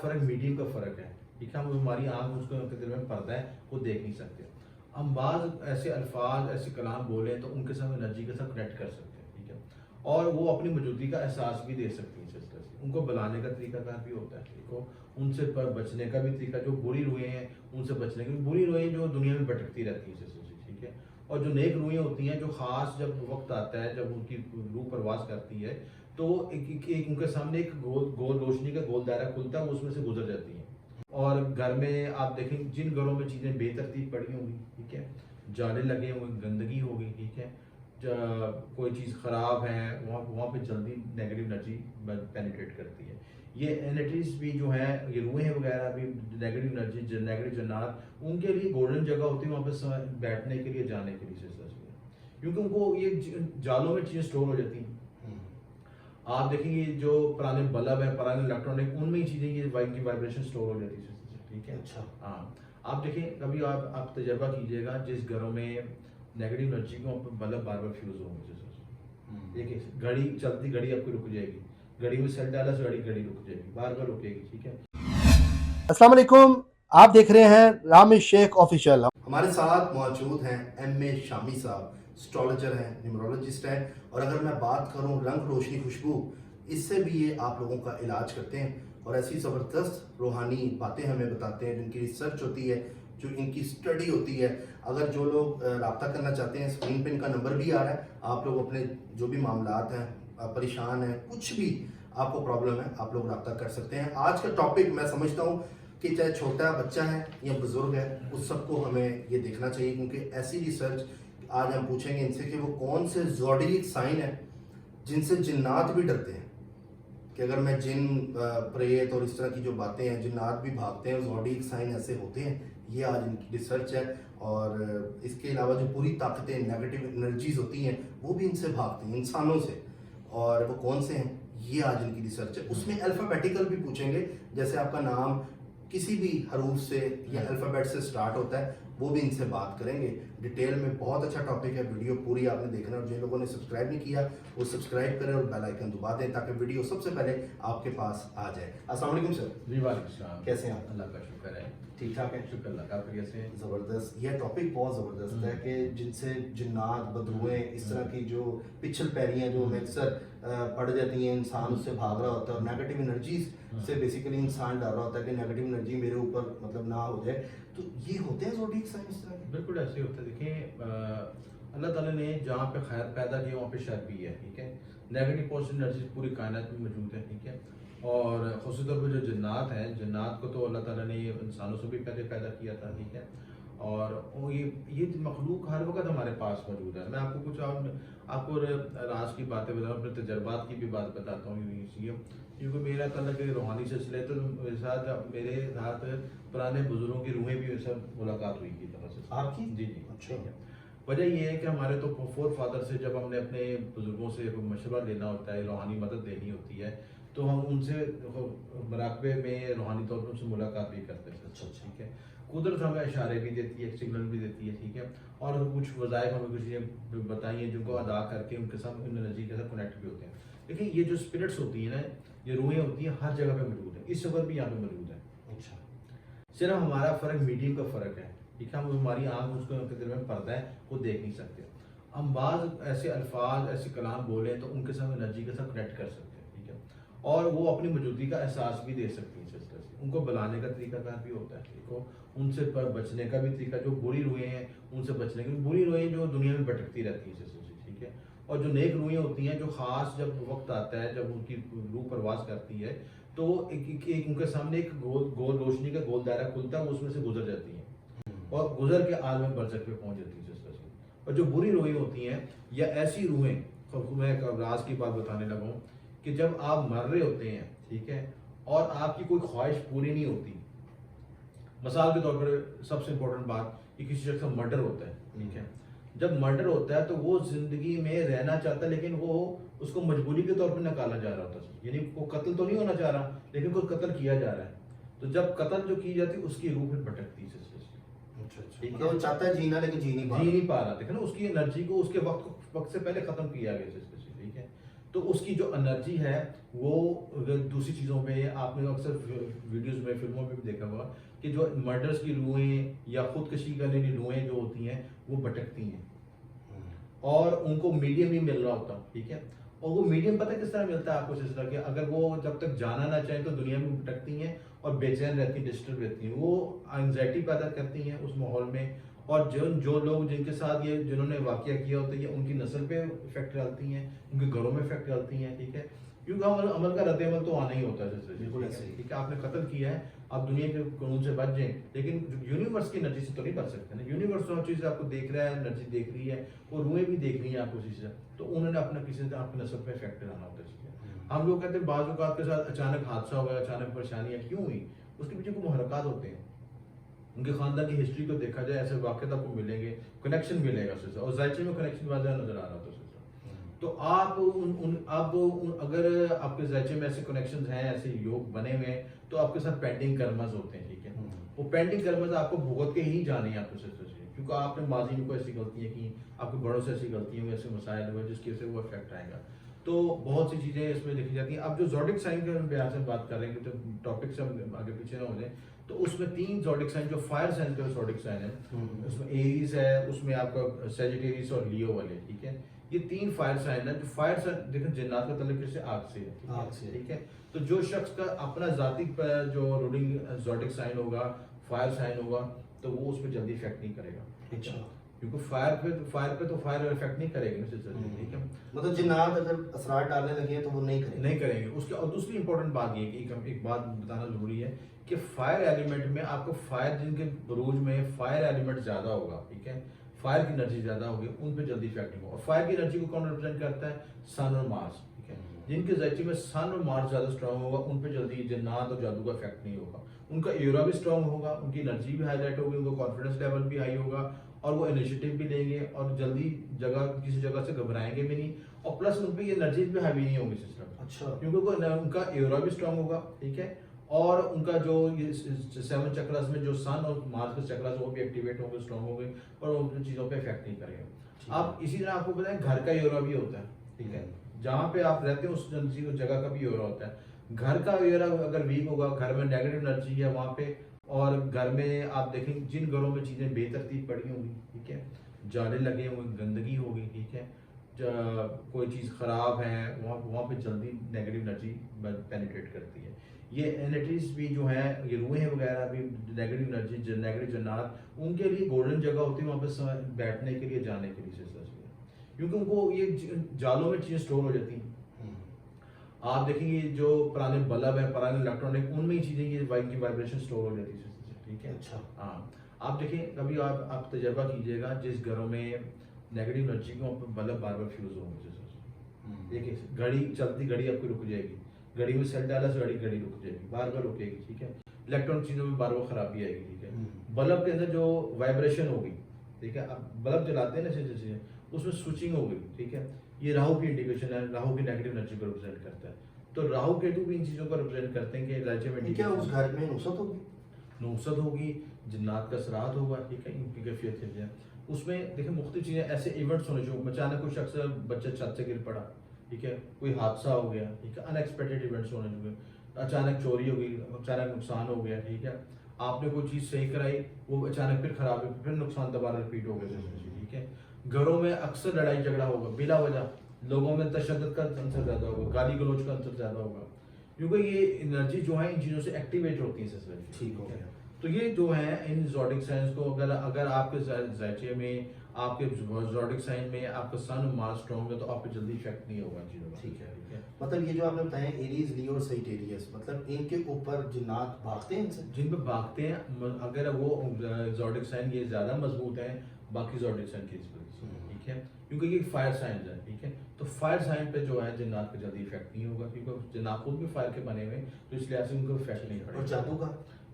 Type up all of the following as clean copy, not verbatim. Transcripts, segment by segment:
فرق میڈیم کا فرق ہے، ٹھیک ہے، ہم ہماری آنکھ اس کے دل میں پردہ ہے، وہ دیکھ نہیں سکتے. ہم بعض ایسے الفاظ ایسے کلام بولیں تو ان کے ساتھ انرجی کے ساتھ کنیکٹ کر سکتے ہیں، ٹھیک ہے، اور وہ اپنی موجودگی کا احساس بھی دے سکتی ہیں. اس طرح سے ان کو بلانے کا طریقہ کار بھی ہوتا ہے، ٹھیک ہو، ان سے بچنے کا بھی طریقہ، جو بری روحیں ہیں ان سے بچنے کی، بری روحیں جو دنیا میں بھٹکتی رہتی ہیں، ٹھیک ہے، اور جو نیک روحیں ہوتی ہیں جو خاص جب وقت آتا ہے جب ان کی روح پرواز کرتی ہے تو ایک ان کے سامنے ایک گول روشنی کا گول دائرہ کھلتا ہے، وہ اس میں سے گزر جاتی ہیں. اور گھر میں آپ دیکھیں جن گھروں میں چیزیں بے ترتیب پڑی ہوں گی، ٹھیک ہے، جالے لگے ہوئے، گندگی ہوگی، ٹھیک ہے، کوئی چیز خراب ہے، وہاں پہ جلدی نیگیٹو انرجی پینیٹریٹ کرتی ہے. یہ اینٹیز بھی جو ہیں، یہ روحیں وغیرہ بھی نیگیٹو انرجی، نیگیٹو جنات، ان کے لیے گولڈن جگہ ہوتی ہے وہاں پہ بیٹھنے کے لیے، جانے کے لیے، کیونکہ ان کو یہ جالوں میں چیزیں اسٹور ہو جاتی ہیں. آپ دیکھیں گے جو پرانے بلب ہیں، پرانے الیکٹرانک، ان میں ہی چیزیں یہ کی وائبریشن اسٹور ہو جاتی ہے، ٹھیک ہے. اچھا، ہاں، آپ دیکھیں کبھی آپ تجربہ کیجئے گا جس گھروں میں نیگیٹو انرجی کو بلب بار بار فیوز ہوں گے، دیکھیں گھڑی چلتی، گھڑی آپ کی رک جائے گی، گھڑی میں سیل ڈالا سے گھڑی رک جائے گی، بار بار رکے گی، ٹھیک ہے. السلام علیکم، آپ دیکھ رہے ہیں رامش شیخ آفیشیل. ہمارے ساتھ موجود ہیں ایم اے شامی صاحب، اسٹرالوجر ہیں، نیومرولوجسٹ ہیں، اور اگر میں بات کروں رنگ روشنی خوشبو، اس سے بھی یہ آپ لوگوں کا علاج کرتے ہیں اور ایسی زبردست روحانی باتیں ہمیں بتاتے ہیں جن کی ریسرچ ہوتی ہے، جو ان کی اسٹڈی ہوتی ہے. اگر جو لوگ رابطہ کرنا چاہتے ہیں، اسکرین پہ ان کا نمبر بھی آ رہا ہے، آپ لوگ اپنے جو بھی معاملات ہیں، پریشان ہیں، کچھ بھی آپ کو پرابلم ہے، آپ لوگ رابطہ کر سکتے ہیں. آج کا ٹاپک میں سمجھتا ہوں کہ چاہے چھوٹا بچہ ہے یا بزرگ ہے، اس سب کو ہمیں یہ دیکھنا چاہیے، کیونکہ ایسی ریسرچ آج ہم پوچھیں گے ان سے کہ وہ کون سے زوڈیک سائن ہیں جن سے جنات بھی ڈرتے ہیں، کہ اگر میں جن پریت اور اس طرح کی جو باتیں ہیں، جنات بھی بھاگتے ہیں، زوڈیک سائن ایسے ہوتے ہیں. یہ آج ان کی ریسرچ ہے. اور اس کے علاوہ جو پوری طاقتیں، نیگیٹو انرجیز ہوتی ہیں، وہ بھی ان سے بھاگتی ہیں، انسانوں سے. اور وہ کون سے ہیں، یہ آج ان کی ریسرچ ہے. اس میں الفابیٹیکل بھی پوچھیں گے، جیسے آپ کا نام کسی بھی حروف سے یا الفابیٹ سے سٹارٹ ہوتا ہے، وہ بھی ان سے بات کریں گے ڈیٹیل میں. بہت اچھا ٹاپک ہے، ویڈیو پوری آپ نے دیکھنا ہے، اور جن لوگوں نے سبسکرائب نہیں کیا وہ سبسکرائب کریں اور بیل آئیکن دبا دیں تاکہ ویڈیو سب سے پہلے آپ کے پاس آ جائے. السلام علیکم سر. جی وعلیکم السلام. کیسے ہیں آپ؟ اللہ کا شکر ہے، ٹھیک ٹھاک ہے. شکر اللہ کا. کیسے ہیں؟ زبردست. یہ ٹاپک بہت زبردست ہے کہ جن سے جنات، بدروئیں، اس طرح کی جو پچھل پیریاں جو اکثر پڑ جاتی ہیں، انسان اس سے بھاگ رہا ہوتا ہے، اور نیگیٹو انرجیز سے بیسیکلی انسان ڈر رہا ہوتا ہے کہ نیگیٹو انرجی میرے اوپر مطلب نہ ہو جائے. تو یہ ہوتے ہیں زوڈیک سائن اس طرح کے؟ بالکل ایسے ہوتا ہے. دیکھیں اللہ تعالیٰ نے جہاں پہ خیر پیدا کیا وہاں پہ شر بھی ہے، ٹھیک ہے. نیگیٹو پازیٹیو انرجی پوری کائنات میں موجود ہے، ٹھیک ہے. اور خصوصی طور پہ جو جنات ہیں، جنات کو تو اللہ تعالیٰ نے انسانوں سے بھی پہلے پیدا کیا تھا، ٹھیک ہے. اور یہ مخلوق ہر وقت ہمارے پاس موجود ہے. میں آپ کو کچھ آپ کو راز کی باتیں بتاؤں، اپنے تجربات کی بھی بات بتاتا ہوں. کیونکہ میرا تعلق روحانی سلسلے تو میرے ساتھ پرانے بزرگوں کی روحیں بھی سب ملاقات ہوئی کی طرح سے. آپ کی؟ جی جی. اچھا. وجہ یہ ہے کہ ہمارے تو فور فادر سے جب ہم نے اپنے بزرگوں سے مشورہ لینا ہوتا ہے، روحانی مدد دینی ہوتی ہے، تو ہم ان سے مراقبے میں روحانی طور پر ان سے ملاقات بھی کرتے ہیں. اچھا، ٹھیک ہے. قدرت ہمیں اشارے بھی دیتی ہے، سگنل بھی دیتی ہے، ٹھیک ہے. اور کچھ وظائف ہمیں کچھ چیزیں بتائی ہیں جن کو ادا کر کے ان کے ساتھ انرجی کے ساتھ کنیکٹ بھی ہوتے ہیں. لیکن یہ جو اسپرٹس ہوتی ہیں نا، یہ روحیں ہوتی ہیں، ہر جگہ پہ موجود ہیں. اس وقت بھی یہاں پہ موجود ہے. اچھا. صرف ہمارا فرق میڈیم کا فرق ہے، ٹھیک ہے. ہم ہماری آنکھ اس کے دل میں پردہ ہے، وہ دیکھ نہیں سکتے. ہم بعض ایسے الفاظ ایسے کلام بولیں تو ان کے ساتھ انرجی کے ساتھ کنیکٹ کر سکتے ہیں، ٹھیک ہے. اور وہ اپنی موجودگی کا احساس بھی دے سکتی ہیں. ان کو بلانے کا طریقہ کار بھی ہوتا ہے، ٹھیک ہو. ان سے بچنے کا بھی طریقہ، جو بری روحیں ہیں ان سے بچنے کی، بری روحیں جو دنیا میں بھٹکتی رہتی ہیں، ٹھیک ہے. اور جو نیک روحیں ہوتی ہیں جو خاص جب وقت آتا ہے جب ان کی روح پرواز کرتی ہے تو ان کے سامنے ایک گول روشنی کا گول دائرہ کھلتا ہے، وہ اس میں سے گزر جاتی ہیں اور گزر کے عالم برزخ پہ پہنچ جاتی ہیں. اور جو بری روحیں ہوتی ہیں یا ایسی روحیں، میں ایک راز کی بات بتانے لگا ہوں کہ جب آپ مر رہے ہوتے ہیں، ٹھیک ہے، اور آپ کی کوئی خواہش پوری نہیں ہوتی. مثال کے طور پر سب سے امپورٹنٹ بات، کہ کسی شخص کا مرڈر ہوتا ہے، ٹھیک ہے. جب مرڈر ہوتا ہے تو وہ زندگی میں رہنا چاہتا ہے، لیکن وہ اس کو مجبوری کے طور پر نکالا جا رہا ہوتا ہے. یعنی وہ قتل تو نہیں ہونا چاہ رہا لیکن کوئی قتل کیا جا رہا ہے. تو جب قتل جو کی جاتی ہے اس کی روح پھر بھٹکتی ہے. وہ چاہتا ہے جینا لیکن جی نہیں پا رہا. دیکھیں نا، اس کی انرجی کو اس کے وقت سے پہلے ختم کیا گیا، ٹھیک ہے. تو تو اس کی جو انرجی ہے وہ دوسری چیزوں پہ آپ نے اکثر ویڈیوز میں فلموں میں بھی دیکھا ہوگا کہ جو مرڈرز کی روحیں یا خودکشی کرنے کی روحیں جو ہوتی ہیں وہ بھٹکتی ہیں اور ان کو میڈیم ہی مل رہا ہوتا، ٹھیک ہے. اور وہ میڈیم پتہ کس طرح ملتا ہے آپ کو؟ اس طرح کہ اگر وہ جب تک جانا نہ چاہیں تو دنیا میں بھٹکتی ہیں اور بے چین رہتی ہیں، ڈسٹرب رہتی ہیں، وہ انگزائٹی پیدا کرتی ہیں اس ماحول میں. اور جو لوگ جن کے ساتھ یہ جنہوں نے واقعہ کیا ہوتا ہے یہ ان کی نسل پہ افیکٹ ڈالتی ہیں، ان کے گھروں میں افیکٹ ڈالتی ہیں، ٹھیک ہے. کیونکہ عمل کا رد عمل تو آنا ہی ہوتا ہے بالکل ایسے ہی. ٹھیک ہے. آپ نے قتل کیا ہے، آپ دنیا کے قانون سے بچ جائیں، لیکن یونیورس کی انرجی سے تو نہیں بچ سکتے نا. یونیورس ہر چیز آپ کو دیکھ رہا ہے، انرجی دیکھ رہی ہے، وہ روحیں بھی دیکھ رہی ہیں آپ کو اسی سے، تو انہوں نے اپنا کسی سے آپ کے نسل پہ افیکٹ ڈالا ہوتا ہے. ہم لوگ کہتے ہیں بعض اوقات کے ساتھ اچانک حادثہ ہو گیا، اچانک پریشانیاں کیوں ہوئی، اس کے پیچھے کوئی محرکات ہوتے ہیں. ان کے خاندان کی ہسٹری کو دیکھا جائے، ایسے واقعات آپ کو ملیں گے، کنیکشن ملے گا اس سے، اور ذائچے میں کنیکشن واضح نظر آ رہا تھا. تو آپ اگر آپ کے ذائچے میں ایسے کنیکشنز ہیں، ایسے یوگ بنے ہوئے ہیں، تو آپ کے ساتھ پینڈنگ کرمز ہوتے ہیں، ٹھیک ہے. وہ پینڈنگ کرمز آپ کو بھگت کے ہی جانے ہیں آپ کو سچ، کیونکہ آپ نے ماضی میں کوئی ایسی غلطیاں کی، آپ کے بڑوں سے ایسی غلطیاں ہوئی، ایسے مسائل ہوئے جس کی وجہ سے وہ افیکٹ آئے گا. تو بہت سی چیزیں اس میں دیکھی جاتی ہیں. اب جو زوڈک سائن کے ہم بیان سے بات کر رہے ہیں کہ تو ٹاپک سے ہم آگے پیچھے نہ ہو جائیں، تو اس میں 3 زوڈک سائن جو فائر سائن کے زوڈک سائن ہیں، اس میں ایریز ہے، اس میں آپ کا سیجیٹیریس اور لیو والے، ٹھیک ہے. یہ 3 فائر سائن ہیں. جو فائر سائن دیکھیں جنات کا تعلق کس سے؟ آگ سے ہے، آگ سے، ٹھیک ہے. تو جو شخص کا اپنا ذاتی جو رولنگ زوڈک سائن ہوگا، فائر سائن ہوگا، تو وہ اس پہ جلدی افیکٹ نہیں کرے گا. اچھا. کیونکہ فائر پہ تو فائر افیکٹ نہیں کرے گا نا سلسلے، ٹھیک ہے. مطلب جنات اگر اثرات ڈالنے لگے ہیں تو وہ نہیں کریں گے اس کے. اور دوسری امپورٹنٹ بات یہ کہ ایک بات بتانا ضروری ہے کہ فائر ایلیمنٹ میں آپ کو فائر جن کے بروج میں فائر ایلیمنٹ زیادہ ہوگا، ٹھیک ہے، فائر کی انرجی زیادہ ہوگی، ان پہ جلدی افیکٹ نہیں ہوگا. اور فائر کی انرجی کو کون ریپرزینٹ کرتا ہے؟ سن اور مارس، ٹھیک ہے. جن کے ذائچے میں سن اور مارس زیادہ اسٹرانگ ہوگا ان پہ جلدی جنات اور جادو کا افیکٹ نہیں ہوگا. ان کا ایورا بھی اسٹرانگ ہوگا، ان کی انرجی بھی ہائی لائٹ ہوگی، ان کا کانفیڈنس لیول بھی ہائی ہوگا، اور وہ انیشیٹو بھی لیں گے اور جلدی کسی جگہ سے گھبرائیں گے بھی نہیں. اور پلس ان پہ یہ انرجیز بھی ہاوی نہیں ہوں گی سسٹم. اچھا. کیونکہ ان کا ایورا بھی اسٹرانگ ہوگا، ٹھیک ہے. اور ان کا جو 7 چکراس میں جو سن اور مارس کے چکراس وہ بھی ایکٹیویٹ ہوں گے، اسٹرانگ ہوں گے، اور ان چیزوں پہ افیکٹ نہیں کرے گا. اب اسی طرح آپ کو بتائیں گھر کا ایورا بھی ہوتا ہے، ٹھیک ہے. جہاں پہ آپ رہتے ہیں اس جگہ کا بھی ایورا ہوتا ہے. گھر کا ایورا اگر ویک ہوگا، گھر میں نیگیٹو انرجی ہے وہاں پہ، اور گھر میں آپ دیکھیں جن گھروں میں چیزیں بے ترتیب پڑی ہوں گی، ٹھیک ہے، جالے لگے ہوئے، گندگی ہوگی، ٹھیک ہے، کوئی چیز خراب ہے، وہاں پہ جلدی نیگیٹو انرجی پینیٹریٹ کرتی ہے. یہ اینٹیز بھی جو ہیں، یہ روحیں وغیرہ بھی، نیگیٹو انرجی، نیگیٹو جنات، ان کے لیے گولڈن جگہ ہوتی ہے وہاں پہ بیٹھنے کے لیے، جانے کے لیے، کیونکہ ان کو یہ جالوں میں چیزیں اسٹور ہو جاتی ہیں. آپ دیکھیں گے جو پرانے بلب ہیں، پرانے الیکٹرانک، ان میں ہی چیزیں یہ کی وائبریشن اسٹور ہو جاتی ہے، ٹھیک ہے. اچھا. ہاں. آپ دیکھیں کبھی آپ تجربہ کیجئے گا جس گھروں میں نیگیٹو انرجی کو بلب بار بار فیوز ہوں گے. دیکھیں گھڑی چلتی، گھڑی آپ کی رک جائے گی، گھڑی میں سیل ڈالا سے گھڑی رک جائے گی، بار بار رکے گی، ٹھیک ہے. الیکٹرانک چیزوں میں بار بار خرابی آئے گی، ٹھیک ہے. بلب کے اندر جو وائبریشن ہوگی، ٹھیک ہے، اب بلب جلاتے ہیں نا جیسے اس میں سوئچنگ ہو گئی، ٹھیک ہے. یہ راہو کی انڈیکیشن ہے، راہو کی نیگیٹو انرجی کو ریپرزینٹ کرتا ہے. تو راہو کیتو بھی ان چیزوں کو ریپرزینٹ کرتے ہیں کہ ذائچے میں کیا اس گھر میں نوست ہوگی؟ نوست ہوگی، جنات کا اثرات ہوگا، ٹھیک ہے. ان کی کیفیت ہے اس میں دیکھیں مختلف چیزیں، ایسے ایونٹس ہونے جو اچانک کوئی شخص بچہ چھت سے گر پڑا، ٹھیک ہے، کوئی حادثہ ہو گیا، ٹھیک ہے، ان ایکسپیکٹڈ ایونٹس ہونے جو اچانک چوری ہو گئی، اچانک نقصان ہو گیا، ٹھیک ہے. آپ نے کوئی چیز صحیح کرائی، وہ اچانک پھر خراب ہوئی، پھر نقصان دوبارہ ریپیٹ ہو گیا، ٹھیک ہے. گھروں میں اکثر لڑائی جھگڑا ہوگا بلا وجہ، لوگوں میں تشدد کا عنصر زیادہ ہوگا، گالی گلوچ کا عنصر زیادہ ہوگا، کیونکہ یہ انرجی جو ہے ان چیزوں سے ایکٹیویٹ ہوتی ہیں سسٹم. ٹھیک ہو گیا. تو یہ جو ہیں ان زوڈک سائنس کو اگر آپ کے ذائچے میں، آپ کے زوڈک سائن میں آپ کا سن مارس اسٹرانگ ہے تو آپ پہ جلدی افیکٹ نہیں ہوگا ان چیزوں کا. ٹھیک ہے. مطلب یہ جو آپ نے بتایا ایریز، لیو اور سیجیٹیریس، مطلب ان کے اوپر جنات بھاگتے ہیں، ان سے جن پہ بھاگتے ہیں. اگر وہ زوڈک سائن یہ زیادہ مضبوط ہیں باقی زوڈک سائن کی نسبت، ٹھیک ہے، کیونکہ یہ فائر سائنز ہے، ٹھیک ہے. تو فائر سائن پہ جو ہے جنات پہ جلدی افیکٹ نہیں ہوگا، کیونکہ جنات خود بھی فائر کے بنے ہوئے، تو اس لحاظ سے ان کو افیکٹ نہیں پڑے. اور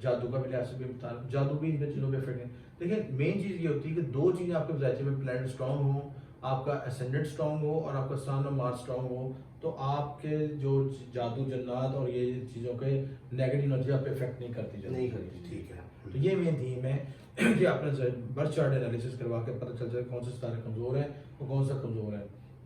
جادو کا بھی لحاظ سے بھی بتا، جادو بھی ان پہ چیزوں پہ افیکٹ ہے. دیکھیں مین چیز یہ ہوتی ہے کہ 2 چیزیں آپ کے ذائچے میں پلانٹ اسٹرانگ ہوں، آپ کا اسینڈنٹ اسٹرانگ ہو اور آپ کا سن اور مارس اسٹرانگ ہو، تو آپ کے جو جادو جنات اور یہ چیزوں کے نیگیٹو انرجی آپ پہ افیکٹ نہیں کرتی. ٹھیک ہے. تو یہ مین تھیم ہے کہ آپ نے برتھ چارٹ انالیسس کروا کے پتہ چل جائے کون سے ستارے کمزور ہیں اور کون سا کمزور ہے.